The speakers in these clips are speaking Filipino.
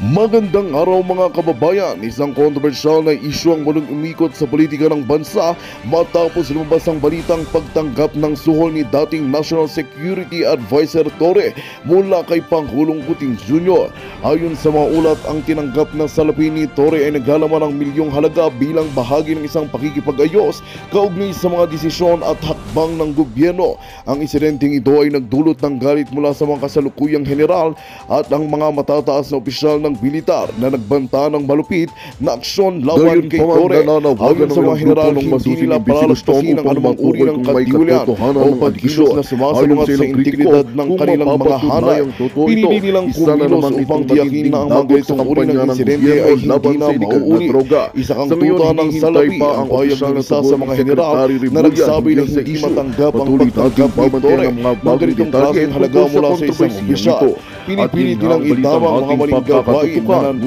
Magandang araw mga kababayan, isang kontrobersyal na isyu ang muling umikot sa politika ng bansa matapos lumabas ang balitang pagtanggap ng suhol ni dating National Security Advisor Torre mula kay Pangulong Kuting Jr. Ayon sa mga ulat, ang tinanggap na salapi ni Torre ay naglalaman ng milyong halaga bilang bahagi ng isang pakikipag-ayos kaugnay sa mga desisyon at hakbang ng gobyerno. Ang insidenteng ito ay nagdulot ng galit mula sa mga kasalukuyang general at ang mga matataas na opisyal ng militar na nagbanta ng malupit na aksyon laban kay Torre. Ayon sa mga general, hindi nila palalampasin ang anumang uri ng katiwalian o pagkilos na sumasamangat sa integridad ng kanilang mga hanay. Pinili nilang kumilos upang tiyakin na ang mga ganitong uri ng insidente ay hindi na mauulit. Isa kang tuta ng salapi ang payag ng isa sa mga general na nagsabi na hindi matanggap ang pagtanggap ni Torre ng ganitong klaseng halaga mula sa isang opisyal. Pinipilit nilang itama ang mga maling gawain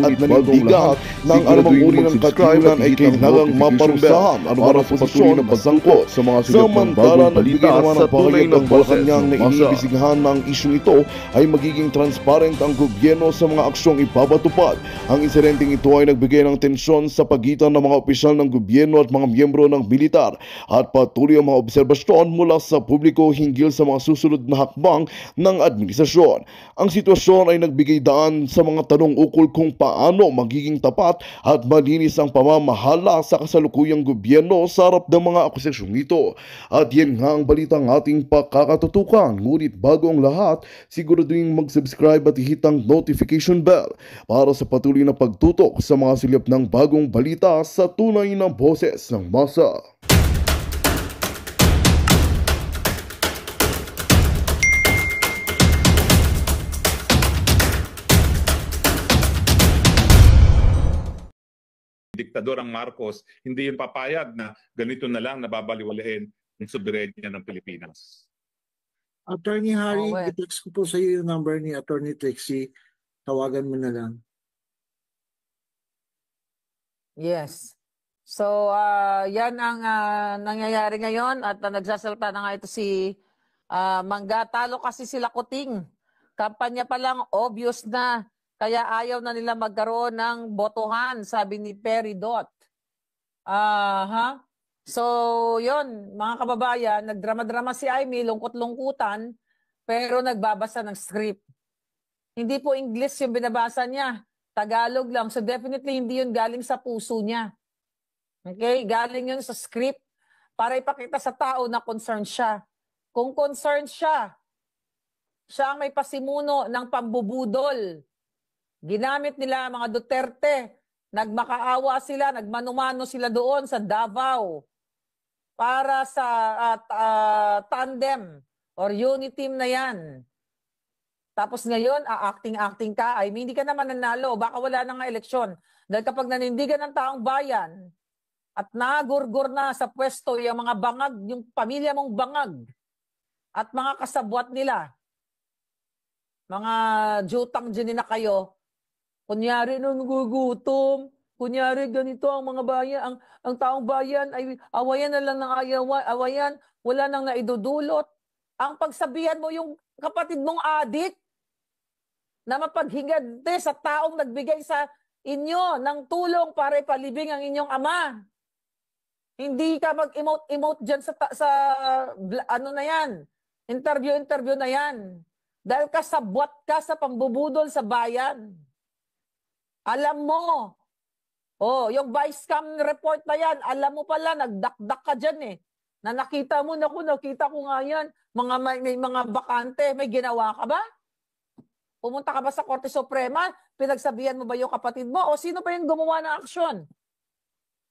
at nanindigan ng anumang uri ng katiwalian ay kailangang maparusahan anumang posisyon na pasangkot. Samantala, nagbigay naman ang pahayag ng Malacanang na iniimbestigahan ng isyong ito ay magiging transparent ang gobyerno sa mga aksyong ipabatupad. Ang insidenteng ito ay nagbigay ng tensyon sa pagitan ng mga opisyal ng gobyerno at mga miyembro ng militar at patuloy ang mga obserbasyon mula sa publiko hinggil sa mga susunod na hakbang ng administrasyon. Ang sitwasyon ay nagbigay daan sa mga tanong ukol kung paano magiging tapat at malinis ang pamamahala sa kasalukuyang gobyerno sa harap ng mga akusasyong ito. At yan nga ang balitang ating pakakatutukan. Ngunit bago ang lahat, siguraduhin mag-subscribe at i-hit ang notification bell para sa patuloy na pagtutok sa mga silip ng bagong balita sa tunay na boses ng masa. Diktador ang Marcos, hindi yun papayag na ganito na lang nababaliwalain ang soberenya ng Pilipinas. Attorney Harry, i-text ko po sa iyo yung number ni Attorney Trixie. Tawagan mo na lang. Yes. So, yan ang nangyayari ngayon at nagsasalita na nga ito si Mangga. Talo kasi sila Kuting. Kampanya pa lang, obvious na. Kaya ayaw na nila magkaroon ng botohan, sabi ni Perry Dot. So, yon mga kababayan, nagdrama-drama si Amy, lungkot-lungkutan, pero nagbabasa ng script. Hindi po English yung binabasa niya, Tagalog lang. So definitely hindi yun galing sa puso niya. Okay? Galing yun sa script para ipakita sa tao na concerned siya. Kung concerned siya, siya ang may pasimuno ng pambubudol. Ginamit nila mga Duterte, nagmakaawa sila, nagmanumano sila doon sa Davao para sa tandem or unity team na yan. Tapos ngayon, acting ka, ay hindi ka naman nanalo, baka wala nang eleksyon. Dahil kapag nanindigan ng taong bayan at nagurgur na sa pwesto yung mga bangag, yung pamilya mong bangag at mga kasabwat nila, mga jutang dyan na kayo, kunyari nung gugutom, kunyari ganito ang mga bayan, ang taong bayan ay awayan na lang ng awayan, wala nang naidudulot. Ang pagsabihan mo yung kapatid mong adik na mapaghigante sa taong nagbigay sa inyo ng tulong para ipalibing ang inyong ama. Hindi ka mag-emote dyan sa ano na yan, interview na yan. Dahil kasabwat ka sa pambubudol sa bayan. Alam mo, yung vice cam report na yan, alam mo pala, nagdakdak ka dyan na nakita mo, nakita ko nga yan, may mga bakante, may ginawa ka ba? Pumunta ka ba sa Korte Suprema? Pinagsabihan mo ba yung kapatid mo? O sino pa yung gumawa ng aksyon?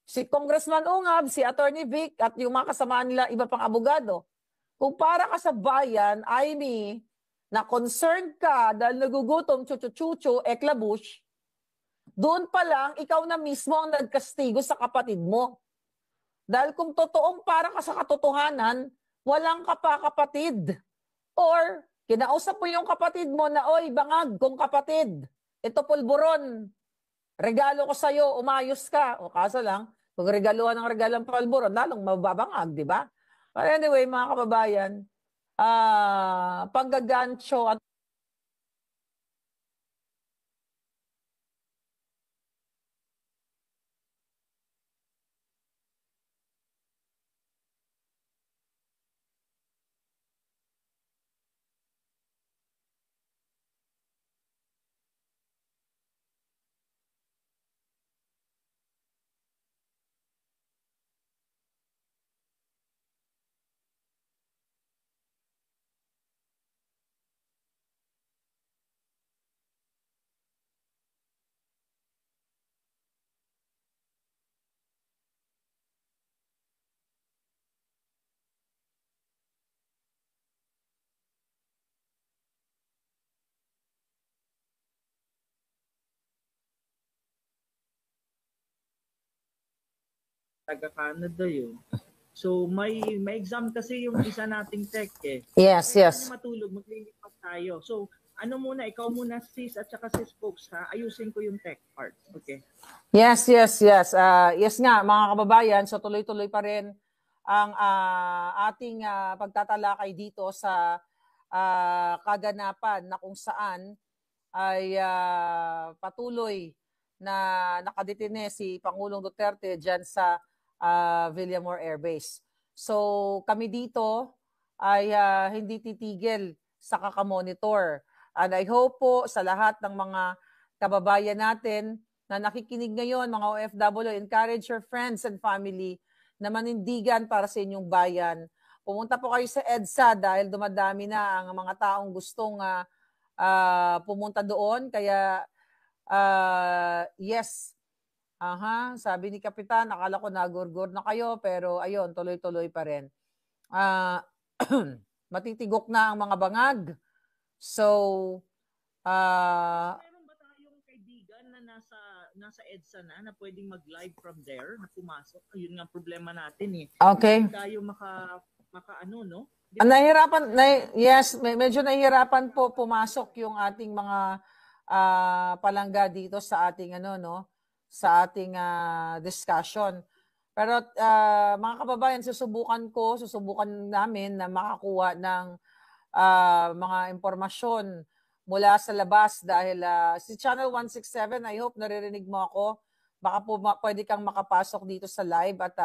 Si Congressman Ungab, si Attorney Vic, at yung mga kasama nila, iba pang abogado. Kung para ka sa bayan, Amy, na concerned ka dahil nagugutom, chuchu-chuchu, eklabush, doon pa lang, ikaw na mismo ang nagkastigo sa kapatid mo. Dahil kung totoong para ka sa katotohanan, walang kapatid. Or, kinausap mo yung kapatid mo na, oy, bangag kong kapatid, ito pulburon, regalo ko sa'yo, umayos ka. O kaso lang, kung regaluhan ng regalang pulburon, lalong mababangag, di ba? But anyway, mga kababayan, panggagancho at taga-Canada yun. So may exam kasi yung isa nating tech eh. Yes, Kaya yes. kanya matulog, maglilipat tayo. So ano muna, ikaw muna sis at saka sis folks ha, ayusin ko yung tech part. Okay. Yes, yes, yes. Yes nga, mga kababayan, so tuloy-tuloy pa rin ang ating pagtatalakay dito sa kaganapan na kung saan ay patuloy na nakadetine si Pangulong Duterte dyan sa Villamor Air Base. So kami dito ay hindi titigil sa kakamonitor. And I hope po sa lahat ng mga kababayan natin na nakikinig ngayon, mga OFW, encourage your friends and family na manindigan para sa inyong bayan. Pumunta po kayo sa EDSA dahil dumadami na ang mga taong gustong pumunta doon. Kaya, yes, sabi ni Kapitan, akala ko nagurgur na kayo, pero ayun, tuloy-tuloy pa rin. Matitigok na ang mga bangag. So, meron ba tayong kaibigan na nasa EDSA na pwedeng mag-live from there, na pumasok? Ayun nga problema natin eh. okay. Hindi tayo maka ano, no? Nahihirapan, yes, medyo nahihirapan po pumasok yung ating mga palangga dito sa ating sa ating discussion. Pero mga kababayan, susubukan namin na makakuha ng mga impormasyon mula sa labas dahil si Channel 167, I hope naririnig mo ako. Baka po pwede kang makapasok dito sa live at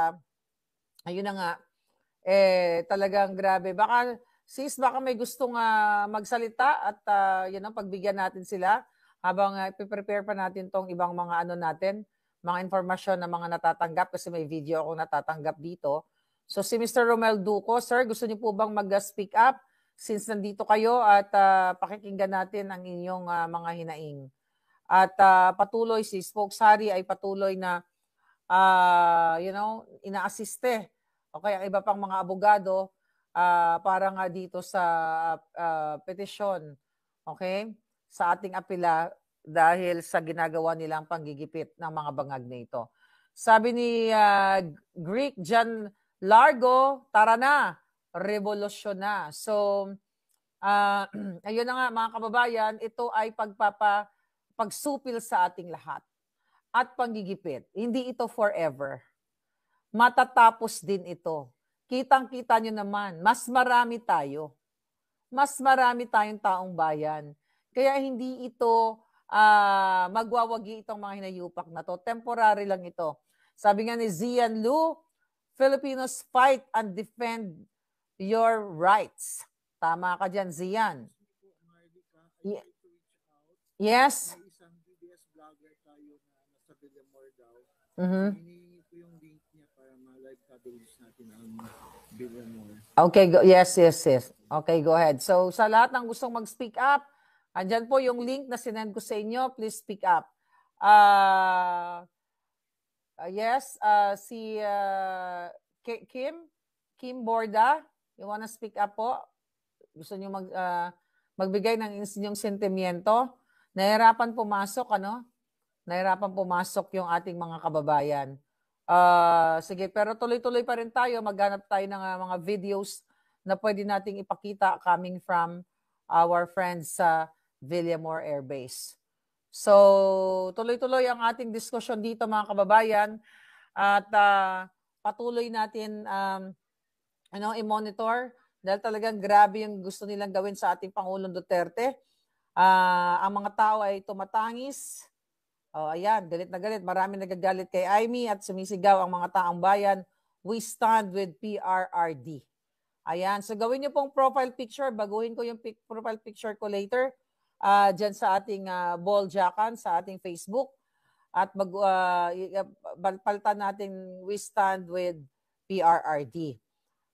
ayun na nga, talagang grabe. Baka may gustong magsalita at pagbigyan natin sila habang ipiprepare pa natin tong ibang mga mga informasyon na mga natatanggap kasi may video ako natatanggap dito. So si Mr. Romel Duco, sir, gusto niyo po bang mag-speak up since nandito kayo at pakikinggan natin ang inyong mga hinaing. At patuloy si Spokeshari ay patuloy na ina-assiste o kaya iba pang mga abogado para nga dito sa petisyon, okay, sa ating apela dahil sa ginagawa nilang panggigipit ng mga bangag na ito. Sabi ni Greek John Largo, tara na, revolusyon na. So, ayun na nga mga kababayan, ito ay pagsupil sa ating lahat at panggigipit. Hindi ito forever. Matatapos din ito. Kitang-kita nyo naman, mas marami tayo. Mas marami tayong taong bayan. Kaya hindi ito magwawagi itong mga hinayupak na to. Temporary lang ito. Sabi nga ni Zian Lu, Filipinos fight and defend your rights. Tama ka dyan, Zian. Yes? May isang DBS vlogger tayo na nasa Villamor daw. Hinihingi ko yung link niya para ma-live coverage natin ang Villamor. Okay, yes. Okay, go ahead. So, sa lahat ng gustong mag-speak up, andyan po yung link na sinend ko sa inyo. Please speak up. Yes, si Kim Borda, you wanna speak up po? Gusto niyo magbigay ng inyong sentimiento? Nahirapan pumasok, Nahirapan pumasok yung ating mga kababayan. Sige, pero tuloy-tuloy pa rin tayo. Maghanap tayo ng mga videos na pwede nating ipakita coming from our friends sa Villamor Air Base. So, tuloy-tuloy ang ating diskusyon dito mga kababayan at patuloy natin i-monitor dahil talagang grabe yung gusto nilang gawin sa ating Pangulong Duterte. Ang mga tao ay tumatangis. Ayan, galit na galit. Marami nagagalit kay Aimee at sumisigaw ang mga taong bayan. We stand with PRRD. Ayan, so gawin niyo pong profile picture. Baguhin ko yung profile picture ko later. Dyan sa ating Ball Jackan, sa ating Facebook. At palitan natin we stand with PRRD.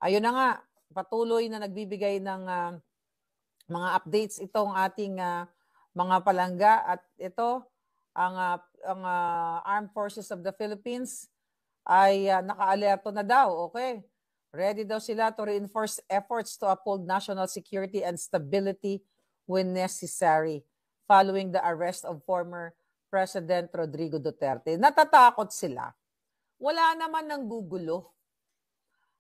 Ayun na nga, patuloy na nagbibigay ng mga updates itong ating mga palangga. At ito, ang Armed Forces of the Philippines ay naka-alerto na daw. Okay. Ready daw sila to reinforce efforts to uphold national security and stability when necessary following the arrest of former President Rodrigo Duterte. Natatakot sila. wala naman nanggugulo.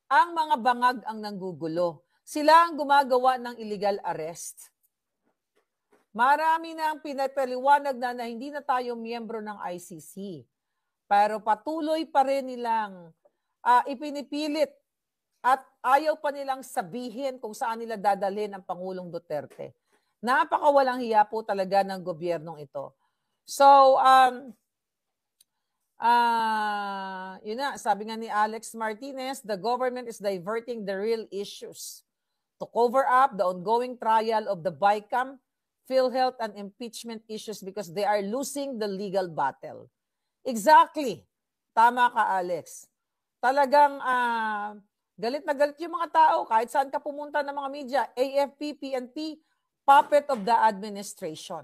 Ang mga bangag ang nanggugulo. Sila ang gumagawa ng illegal arrest. Marami na ang pinapaliwanag na hindi na tayo miyembro ng ICC. Pero patuloy pa rin nilang ipinipilit at ayaw pa nilang sabihin kung saan nila dadalhin ang Pangulong Duterte. Napakawalang hiya po talaga ng gobyernong ito. So, yun na, sabi nga ni Alex Martinez, the government is diverting the real issues to cover up the ongoing trial of the BICAM, PhilHealth, and impeachment issues because they are losing the legal battle. Exactly. Tama ka, Alex. Talagang galit na galit yung mga tao kahit saan ka pumunta ng mga media. AFP, PNP, puppet of the administration.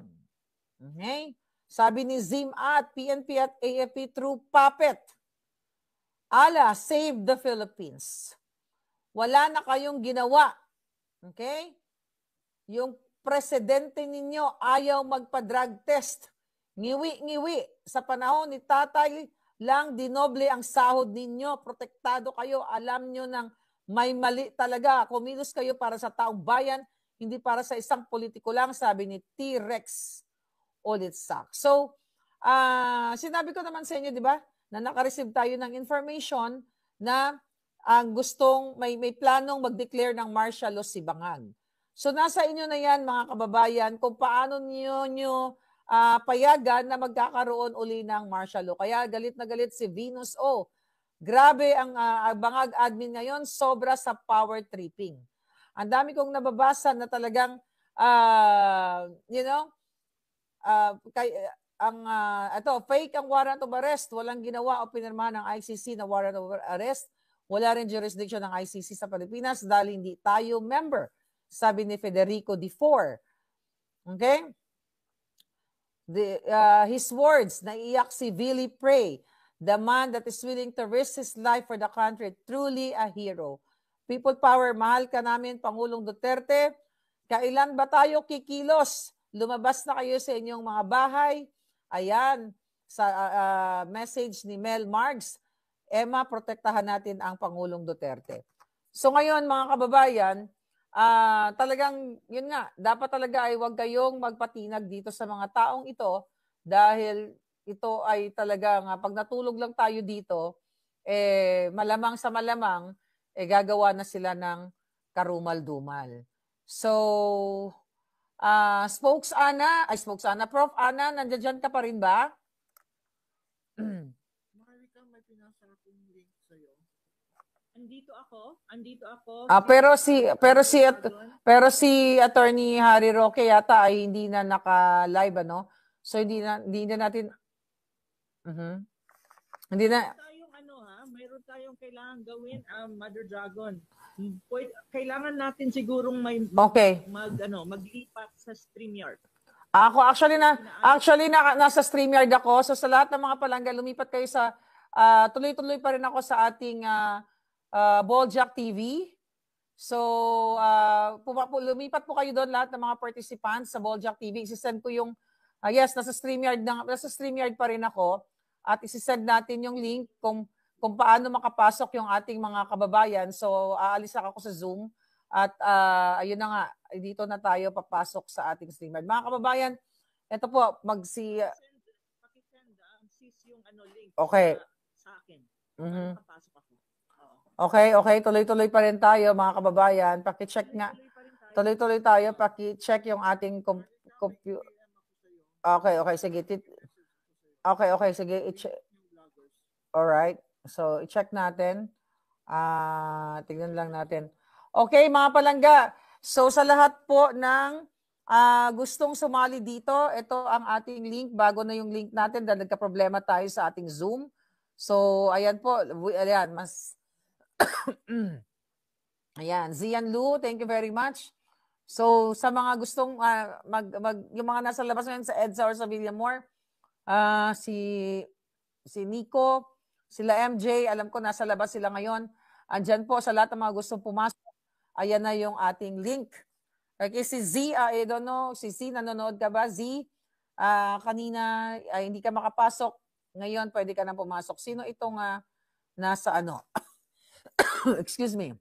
Okay? Sabi ni Zim at PNP at AFP true puppet. Ala, save the Philippines. Wala na kayong ginawa. Okay? Yung presidente ninyo ayaw magpa-drug test. Ngiwi-ngiwi. Sa panahon ni Tatay lang dinoble ang sahod ninyo. Protektado kayo. Alam nyo nang may mali talaga. Kumilos kayo para sa taong bayan, hindi para sa isang politiko lang, sabi ni T-Rex Olitsak. So, sinabi ko naman sa inyo, di ba, na naka-receive tayo ng information na ang gustong, may planong mag-declare ng martial law si Bangag. So, nasa inyo na yan, mga kababayan, kung paano nyo payagan na magkakaroon uli ng martial law. Kaya galit na galit si Venus O. Grabe ang Bangag admin ngayon, sobra sa power tripping. Ang dami kong nababasa na talagang, fake ang warrant of arrest. Walang ginawa o pinirmahan ng ICC na warrant of arrest. Wala rin jurisdiction ng ICC sa Pilipinas dahil hindi tayo member, sabi ni Federico D4. Okay? His words, naiyak si Billy Prey, the man that is willing to risk his life for the country, truly a hero. People power, mahal ka namin, Pangulong Duterte. Kailan ba tayo kikilos? Lumabas na kayo sa inyong mga bahay. Ayan, sa message ni Mel Margs, Emma, protektahan natin ang Pangulong Duterte. So ngayon, mga kababayan, talagang, yun nga, dapat talaga ay huwag kayong magpatinag dito sa mga taong ito dahil ito ay talagang, pag natulog lang tayo dito, malamang sa malamang, gagawa na sila ng karumal-dumal. So, Spokes Ana, Prof. Ana, nandiyan ka pa rin ba? Marika, may pinasa akong link sa'yo. Andito ako. Pero si Attorney Harry Roque yata ay hindi na naka-live, ano? So hindi na natin hindi na mayroon tayong kailangan gawin, Mother Dragon. Kailangan natin sigurong maglipat sa StreamYard. Ako actually nasa StreamYard ako. So sa lahat ng mga palangga, lumipat kayo sa tuloy-tuloy pa rin ako sa ating Bojack TV. So lumipat po kayo doon, lahat ng mga participants sa Bojack TV. Isisend ko yung nasa StreamYard pa rin ako at isisend natin yung link kung paano makapasok yung ating mga kababayan. So aalis ako sa Zoom at ayun na nga, dito na tayo papasok sa ating StreamYard. Mga kababayan, ito po Pakisend yung link okay sa akin. Papasok ako. Okay, tuloy-tuloy pa rin tayo, mga kababayan. Paki-check nga. Tuloy-tuloy tayo, paki-check yung ating computer. Okay, sige. Okay, sige. Alright. So, i-check natin. Tignan lang natin. Okay, mga palangga. So, sa lahat po ng gustong sumali dito, ito ang ating link. Bago na yung link natin dahil nagka-problema tayo sa ating Zoom. So, ayan po. Ayan, ayan, Zian Lu, thank you very much. So, sa mga gustong yung mga nasa labas ngayon sa EDSA or sa Villamor, si Nico, sila MJ, alam ko nasa labas sila ngayon. Andyan po sa lahat ng mga gustong pumasok. Ayan na yung ating link. Okay, si Z, I don't know, si Z, nanonood ka ba? Z, kanina hindi ka makapasok. Ngayon, pwede ka na pumasok. Sino itong nasa ano. Excuse me.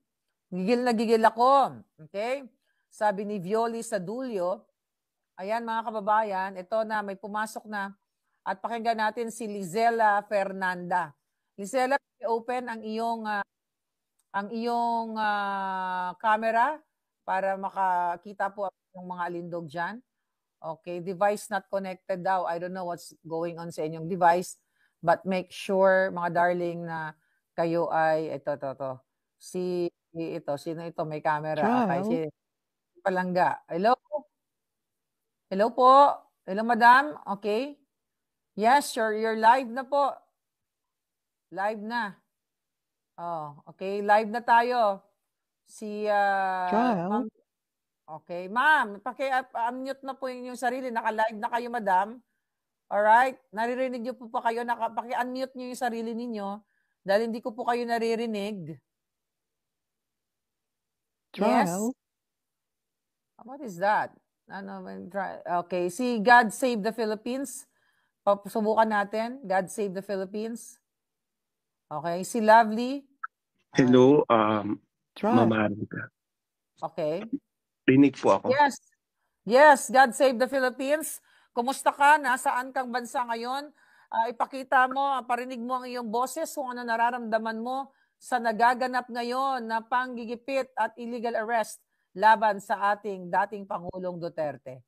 Gigil na gigil ako. Okay? Sabi ni Violi Sadulio, ayan mga kababayan, ito na, may pumasok na. At pakinggan natin si Lizella Fernanda. Lizella, open ang iyong camera para makakita po ang mga alindog dyan. Okay, device not connected daw. I don't know what's going on sa inyong device, but make sure, mga darling, na kayo ay, ito. Sino ito? May camera. Okay, si Palangga. Hello? Hello po? Hello, madam? Okay. Yes, you're live na po. Live na. Oh, okay, live na tayo. Si Ma'am. Okay, ma'am, paki-unmute na po yung sarili. Naka-live na kayo, madam. Alright? Naririnig niyo po pa kayo. Paki-unmute niyo yung sarili ninyo dahil hindi ko po kayo naririnig. Yes? What is that? Okay, si God Save the Philippines. Subukan natin. God Save the Philippines. Okay, si Lovely. Hello, Ma'am Harika. Okay. Rinig po ako. Yes, God Save the Philippines. Kumusta ka? Nasaan kang bansa ngayon? Ipakita mo, parinig mo ang iyong boses kung ano nararamdaman mo sa nagaganap ngayon na panggigipit at illegal arrest laban sa ating dating Pangulong Duterte.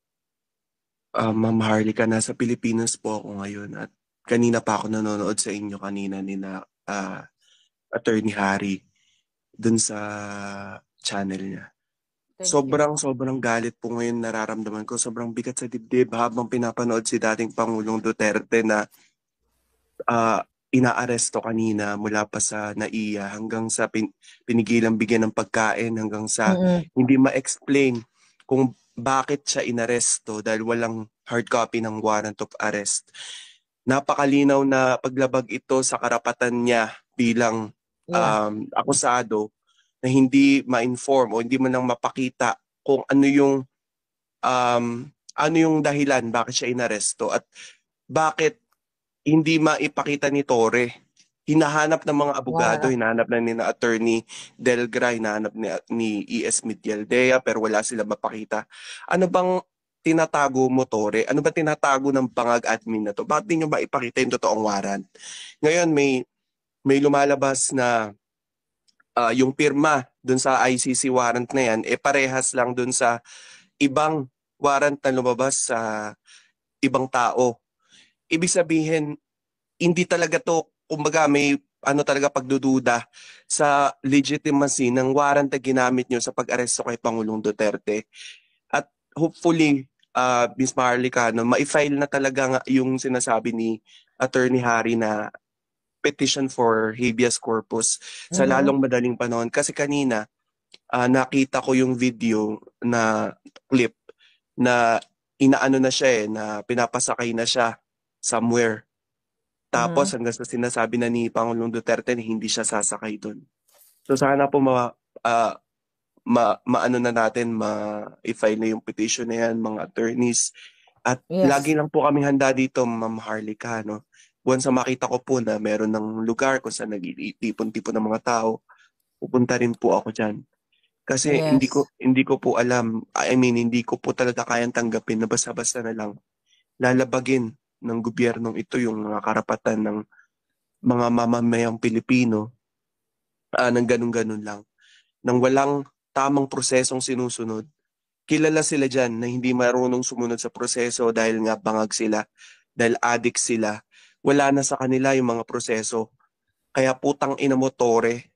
Ma'am Harika, nasa Pilipinas po ako ngayon at kanina pa ako nanonood sa inyo kanina ni Attorney Harry dun sa channel niya. Sobrang galit po ngayon nararamdaman ko. Sobrang bigat sa dibdib habang pinapanood si dating Pangulong Duterte na inaaresto kanina mula pa sa NAIA hanggang sa pinigilang bigyan ng pagkain hanggang sa hindi ma-explain kung bakit siya inaresto dahil walang hard copy ng warrant of arrest. Napakalinaw na paglabag ito sa karapatan niya bilang akusado na hindi ma-inform o hindi man lang mapakita kung ano yung dahilan bakit siya inaresto at bakit hindi maipakita ni Torre. Hinahanap ng mga abogado, hinahanap na ni Attorney Delgra, hinahanap ni E.S. Mityaldea pero wala sila mapakita. Ano bang tinatago mo, Torre? Ano ba tinatago ng bangag admin na to? Bakit di nyo ba ipakita yung totoong warrant? Ngayon may lumalabas na yung pirma dun sa ICC warrant na yan, parehas lang dun sa ibang warrant na lumabas sa ibang tao. Ibig sabihin, hindi talaga to, kumbaga may talaga pagdududa sa legitimacy ng warrant na ginamit nyo sa pag-aresto kay Pangulong Duterte. At hopefully, Ms. Marlica, ma-file na talaga yung sinasabi ni Attorney Harry na petition for habeas corpus sa lalong madaling panahon. Kasi kanina, nakita ko yung video na clip na inaano na siya na pinapasakay na siya somewhere. Tapos hanggang sa sinasabi na ni Pangulong Duterte na hindi siya sasakay doon. So sana po maano na natin, ma-file na yung petition na yan, mga attorneys. At lagi lang po kami handa dito, Ma'am Harlica, no? Once na makita ko po na meron ng lugar kung saan nag-itipon-tipon ng mga tao, pupunta rin po ako dyan. Kasi hindi ko po alam, hindi ko po talaga kayang tanggapin na basta-basta na lang lalabagin ng gobyernong ito yung mga karapatan ng mga mamamayang Pilipino ng ganun-ganun lang. Nang walang tamang prosesong sinusunod. Kilala sila dyan na hindi marunong sumunod sa proseso dahil nga bangag sila, dahil addict sila. Wala na sa kanila yung mga proseso. Kaya putang ina mo Torre,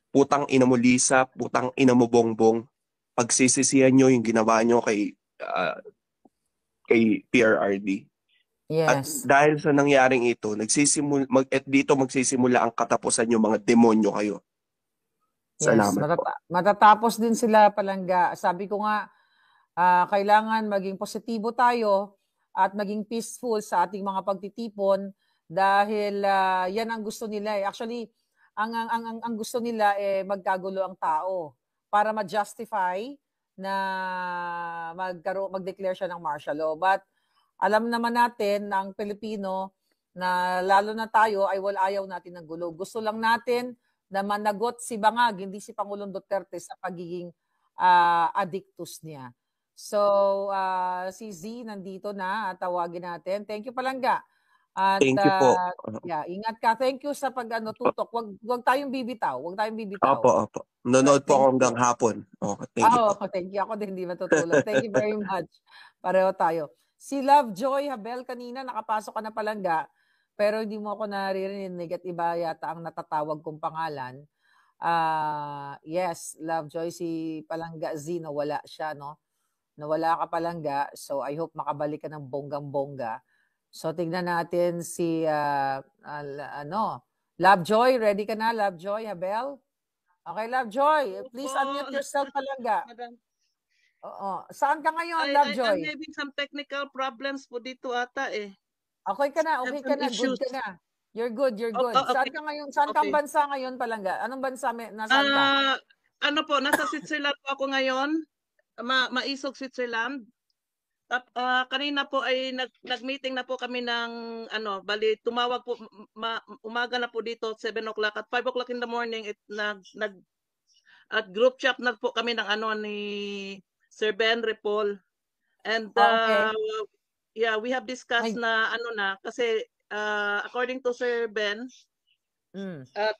putang ina mo Lisa, putang ina mo Bongbong, pagsisisihan nyo yung ginawa nyo kay PRRD. At dahil sa nangyaring ito, dito magsisimula ang katapusan yung mga demonyo kayo. Salamat po. Matatapos din sila, Palangga. Sabi ko nga, kailangan maging positibo tayo at maging peaceful sa ating mga pagtitipon dahil yan ang gusto nila. Actually, ang gusto nila magkagulo ang tao para ma-justify na mag-declare siya ng martial law. But alam naman natin na ang Pilipino na lalo na tayo ay ayaw natin ng gulo. Gusto lang natin na managot si Bangag, hindi si Pangulong Duterte sa pagiging addictus niya. So, si Z nandito na, tawagin natin. Thank you, Palangga. At, Thank you po. ingat ka. Thank you sa tutok. Wag tayong bibitaw. Opo. Nanonood po ako hanggang hapon. Okay, thank you po. Thank you. Ako din hindi matutulog. Thank you very much. Pareho tayo. Si Lovejoy Habel kanina, nakapasok ka na, Palangga, pero hindi mo ako naririnig at iba yata ang natatawag kong pangalan. Yes, Lovejoy, si Palangga Z, nawala siya, no? Nawala ka, Palangga. So, I hope makabalik ka ng bonggang-bongga. So, tignan natin si, Lovejoy. Ready ka na, Lovejoy Habel? Okay, Lovejoy. Please unmute yourself, Palangga. Oo. Saan ka ngayon, Lovejoy? I'm having some technical problems po dito ata eh. Okay ka na. Good ka na. You're good. Okay. Saan ka ngayon? Saan kang bansa ngayon, Palangga? Anong bansa? Nasaan ka? Nasa Switzerland po ako ngayon. Maisog, Switzerland. Kanina po ay nag-meeting na po kami ng bali tumawag po umaga na po dito 7 o'clock at 5 o'clock in the morning at group chat na po kami ng ni Sir Ben Repol and we have discussed kasi according to Sir Ben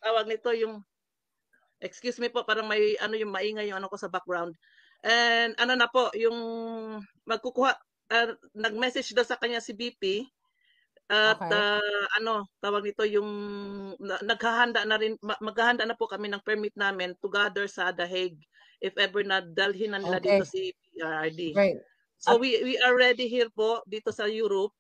tawag nito yung excuse me po parang may yung maingay yung ko sa background. And na po, yung magkukuha, nag-message daw sa kanya si BP at tawag nito yung maghahanda na po kami ng permit namin to gather sa The Hague if ever na dalhin na nila dito si PRRD. Right. So we are ready here po dito sa Europe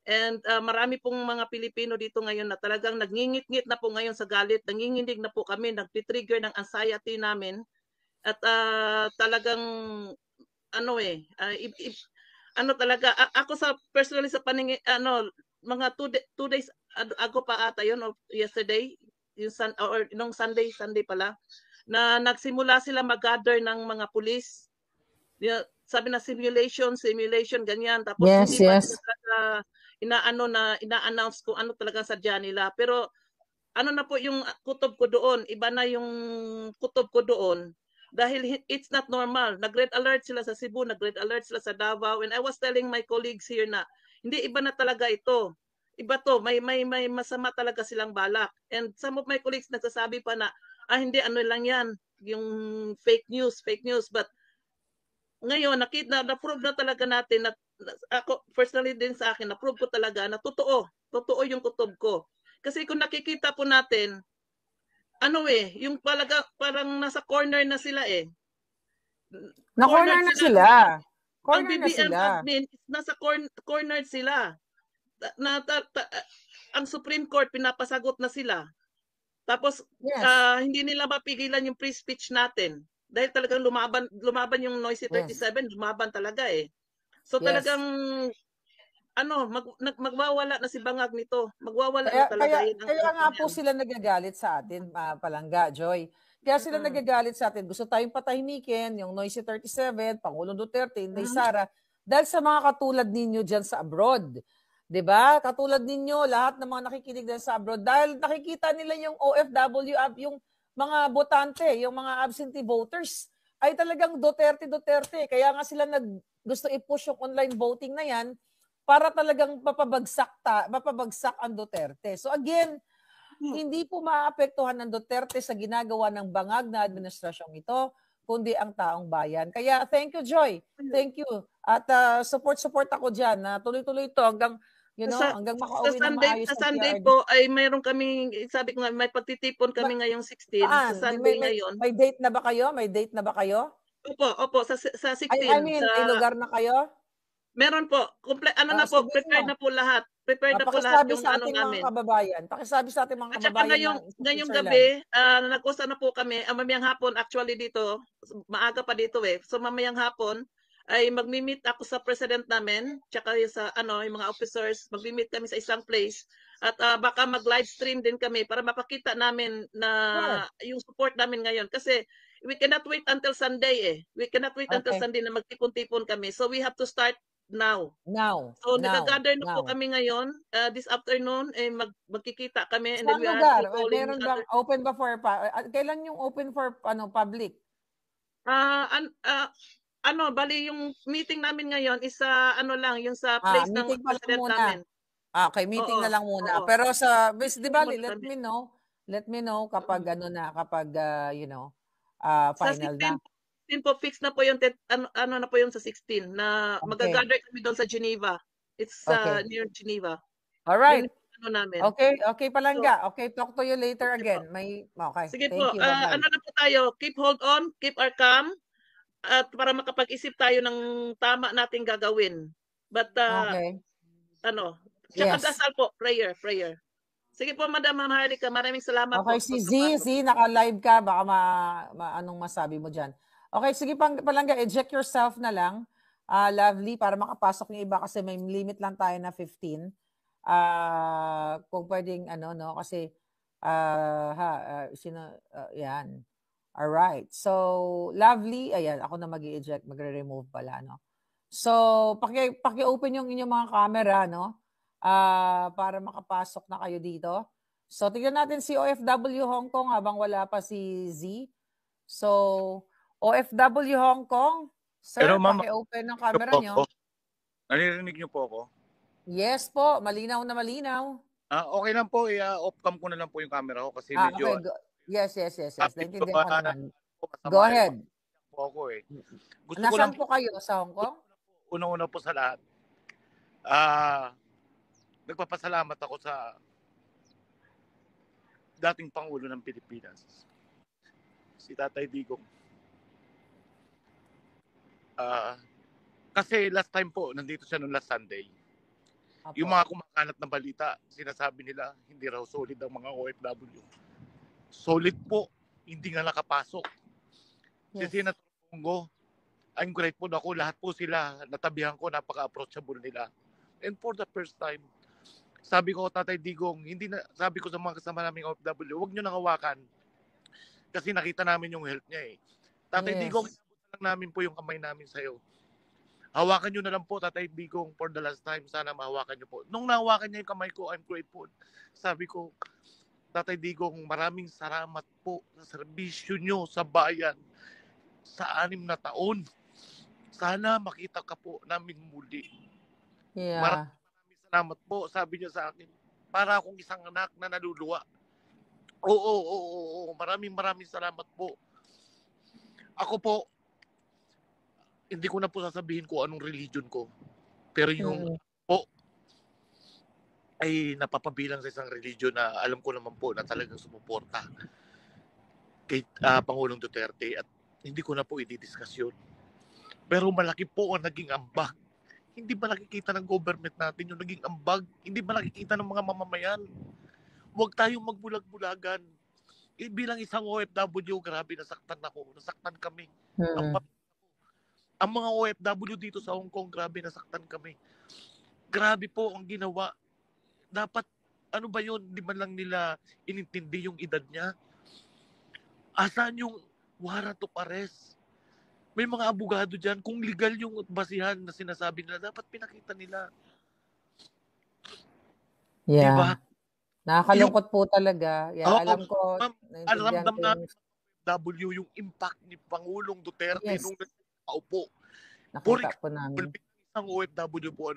and marami pong mga Pilipino dito ngayon na talagang nagngingit-ngit na po ngayon sa galit, nanginginig na po kami, nagtitrigger ng anxiety namin. At talagang talaga ako sa personally sa paningin mga 2 days ago pa ata yun or yesterday yung or nung Sunday pala na nagsimula sila mag-gather ng mga pulis. Sabi na simulation ganyan tapos hindi pa talaga ina-announce kung ano talaga sadya nila pero na po yung kutob ko doon iba na yung kutob ko doon. Dahil it's not normal. Nag-red alert sila sa Cebu, nag-red alert sila sa Davao. And I was telling my colleagues here na, hindi iba na talaga ito. Iba to, may masama talaga silang balak. And some of my colleagues nagsasabi pa na, hindi, lang yan, yung fake news. But ngayon, na-prove na talaga natin, ako personally din sa akin, na-prove ko talaga na totoo yung kutob ko. Kasi kung nakikita po natin, yung parang nasa corner na sila eh. Na-corner na sila. Ang BBM admin, nasa corner sila. Ang Supreme Court, pinapasagot na sila. Tapos, hindi nila mapigilan yung free speech natin. Dahil talagang lumaban yung Noisy 37, lumaban talaga eh. So talagang magwawala na si Bangag nito. Magwawala na talaga. Kaya nga po sila nagagalit sa atin, Palangga, Joy. Kaya sila nagagalit sa atin. Gusto tayong patahimikin, yung Noisy 37, Pangulong Duterte, Inday Sara, dahil sa mga katulad ninyo dyan sa abroad. 'Di ba? Katulad ninyo, lahat ng mga nakikinig dyan sa abroad, dahil nakikita nila yung OFW, yung mga botante, yung mga absentee voters, ay talagang Duterte. Kaya nga sila gusto i-push yung online voting na yan, para talagang mapabagsak ang Duterte. So again, hindi po maapektuhan ng Duterte sa ginagawa ng bangag na administrasyong ito, kundi ang taong bayan. Kaya thank you, Joy. Thank you. At support ako dyan. Tuloy-tuloy ito hanggang hanggang makauwi na maayos. Sa Sunday po ay mayroon kaming, sabi ko nga, may pagtitipon kami ngayong 16. Sa Sunday ngayon. May date na ba kayo? Opo, sa 16. I mean, may lugar na kayo? Meron po. Prepared na po lahat. Prepared na po lahat yung namin. Pakisabi sa ating mga kababayan. At saka ngayong gabi, nag-usa na po kami. Mamayang hapon, actually dito, maaga pa dito eh. So mamayang hapon, ay magmi-meet ako sa president namin, tsaka sa yung mga officers, magmi-meet kami sa isang place. At baka mag-live stream din kami para mapakita namin na yung support namin ngayon. Kasi we cannot wait until Sunday eh. We cannot wait until Sunday na magtipon-tipon kami. So we have to start now. Now. So now, nag-gather na po now. kami ngayon. This afternoon, magkikita kami. And then Saan we are lugar? actually calling Meron bang open ba for, kailan yung open for public? Bali yung meeting namin ngayon is ano lang, yung sa place ng Meeting pa lang president muna. namin. Okay, meeting Oo, na lang muna. oo. Pero sa, di ba, Meeting let kami. me know. Let me know kapag kapag Sa final 16 na. po, fix na po yung, ano na po yung sa 16, na Okay. mag-gather kami doon sa Geneva. It's Okay. near Geneva. Alright. Yun yung ano namin. Okay, Palangga. Okay, talk to you later again. Okay, Sige thank po, you. Bye-bye. ano na po tayo, keep hold on, keep our calm, at para makapag-isip tayo ng tama nating gagawin. But, Okay. tsaka Yes. dasal po, prayer. Sige po, Madam Harlika, maraming salamat po. Okay, si Z, naka-live ka. Baka anong masabi mo dyan. Okay, sige Palangga, eject yourself na lang. Lovely, para makapasok yung iba kasi may limit lang tayo na 15. Kung pwedeng kasi yan. Alright. So, Lovely, ayan, ako na mag-i-eject, magre-remove pala, no? So, paki-open yung inyong mga camera, no? Para makapasok na kayo dito. So, tignan natin si OFW Hong Kong habang wala pa si Z. So, OFW Hong Kong, sir, paki-open ng camera nyo. Naririnig niyo po ako? Yes po, malinaw na malinaw. Okay lang po, off cam ko na lang po yung camera ko kasi medyo... Okay. Yes. Naintindihan ko naman. Go ahead. Po ako eh. Nasaan po kayo? Sa Hong Kong? Una po sa lahat. Nagpapasalamat ako sa dating Pangulo ng Pilipinas, si Tatay Digong. Kasi last time po, nandito siya noong last Sunday. Apo. Yung mga kumakalat na balita, sinasabi nila, hindi raw solid ang mga OFW. Solid po, hindi nga nakapasok. Yes. Si Senator Bongo, I'm grateful ako, lahat po sila, natabihan ko, napaka-approachable nila. And for the first time, sabi ko, Tatay Digong, sabi ko sa mga kasama naming OFW, huwag nyo nang hawakan. Kasi nakita namin yung health niya eh. Tatay Digong, inabot lang namin po yung kamay namin sa'yo. Hawakan nyo na lang po, Tatay Digong, for the last time. Sana mahawakan nyo po. Nung nahawakan niya yung kamay ko, I'm grateful. Sabi ko, Tatay Digong, maraming salamat po sa serbisyo nyo sa bayan sa 6 na taon. Sana makita ka po namin muli. Yeah. Maraming salamat po. Sabi niya sa akin, para akong isang anak na naluluwa. Oo. Maraming salamat po. Ako po, hindi ko na po sasabihin ko anong religion ko. Pero yung po ay napapabilang sa isang religion na alam ko naman po na talagang sumuporta kay Pangulong Duterte at hindi ko na po i-discuss yun. Pero malaki po ang naging ambag. Hindi ba nakikita ng government natin yung naging ambag? Hindi ba nakikita ng mga mamamayan? Huwag tayong magbulag-bulagan. Bilang isang OFW, grabe, nasaktan ako. Nasaktan kami. Ang mga OFW dito sa Hong Kong, grabe, nasaktan kami. Grabe po ang ginawa. Dapat, ano ba yun? Di man lang nila inintindi yung edad niya? Asan yung warrant of arrest? May mga abogado dyan. Kung legal yung basihan na sinasabi nila, dapat pinakita nila. Yeah. Diba? Nakakalungkot po talaga. Yeah, alam ko. Alam na W yung impact ni Pangulong Duterte nung nakaupo. Nakita po namin. Isang OFW po,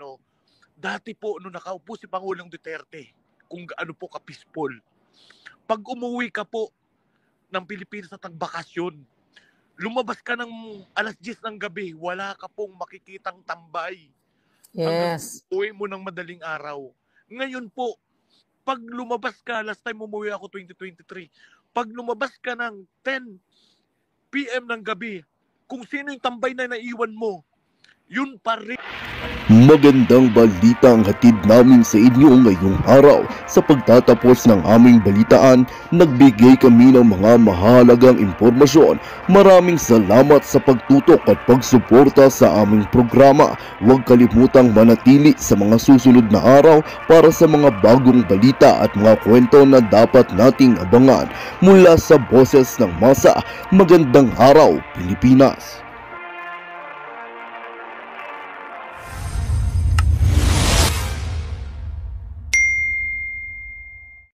dati po, nung nakaupo si Pangulong Duterte, kung ano po ka-peaceful. Pag umuwi ka po ng Pilipinas at nagbakasyon, lumabas ka ng alas 10 ng gabi, wala ka pong makikitang tambay. Yes. Uwi mo ng madaling araw. Ngayon po, pag lumabas ka, last time umuwi ako 2023, pag lumabas ka ng 10 PM ng gabi, kung sino yung tambay na naiwan mo, yun pa rin. Magandang balita ang hatid namin sa inyo ngayong araw. Sa pagtatapos ng aming balitaan, nagbigay kami ng mga mahalagang impormasyon. Maraming salamat sa pagtutok at pagsuporta sa aming programa. Huwag kalimutang manatili sa mga susunod na araw para sa mga bagong balita at mga kwento na dapat nating abangan. Mula sa Boses ng Masa, magandang araw, Pilipinas!